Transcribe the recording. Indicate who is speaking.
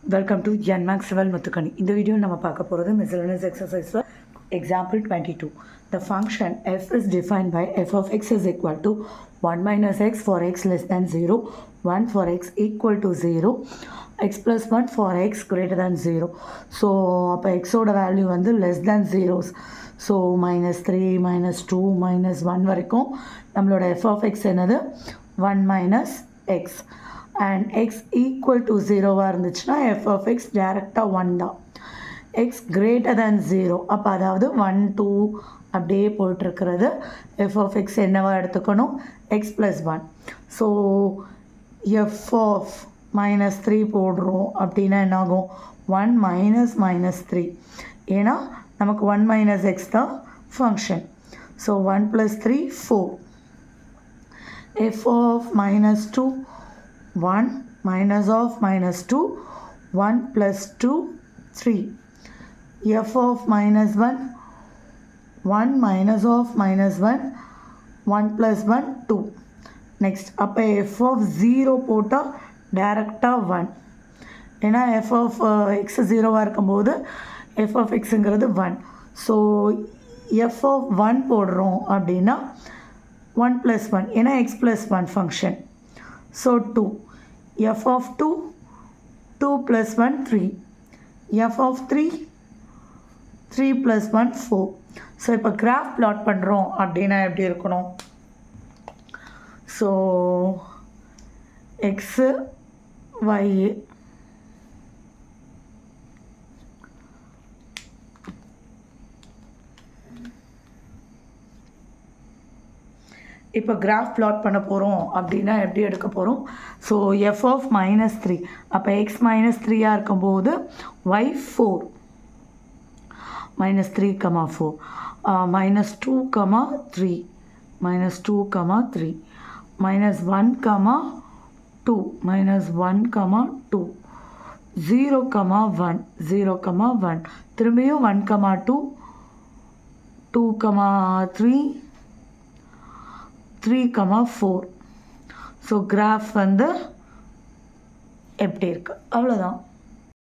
Speaker 1: Welcome to Janmax Civil Muthukani. In the video, we will talk about miscellaneous exercise for example 22. The function f is defined by f of x is equal to 1 minus x for x less than 0, 1 for x equal to 0, x plus 1 for x greater than 0. So, x value is less than zeros. So, minus 3, minus 2, minus 1 வரைக்கும் நம்மளோட f of x என்னது 1 minus x. And x equal to 0 இருந்துச்சுன்னா f of x டேரெக்டாக 1 தான். x greater than 0 அப்போ அதாவது 1 2 அப்படியே போயிட்டுருக்கிறது f of x என்னவா எடுத்துக்கணும் x plus 1. So f of minus 3 போடுறோம் அப்படின்னா என்னாகும் 1 minus minus 3 ஏன்னா நமக்கு 1 minus x தான் function. So 1 plus 3 4. f of minus 2 1 minus of minus 2 1 plus 2 3. f of minus 1 1 minus of minus 1 1 plus 1 2. Next அப்போ f of 0 போட்டால் டேரெக்டாக 1 ஏன்னா f of x 0 இருக்கும்போது f of xங்கிறது 1. So f of 1 போடுறோம் அப்படின்னா 1 plus 1 ஏன்னா x plus 1 function. So 2. f of 2 2 plus 1 3. f of 3 3 plus 1 4. So இப்போ graph plot பண்ணுறோம் அப்படின்னா எப்படி இருக்கணும்? ஸோ எக்ஸு ஒய் இப்போ கிராஃப் பிளாட் பண்ண போகிறோம் அப்படின்னா எப்படி எடுக்க போகிறோம்? ஸோ எஃப் ஆஃப் மைனஸ் 3 அப்போ எக்ஸ் மைனஸ் 3 இருக்கும்போது Y 4 minus 3 comma 4 minus 2 comma 3 minus 2 comma 3 minus 1 comma 2 minus 1 comma 2 0 comma 1 0 comma 1 திரும்பியும் 1 comma 2 2 comma 3 3 comma 4. So graph வந்து எப்படி இருக்குது அவ்வளோதான்.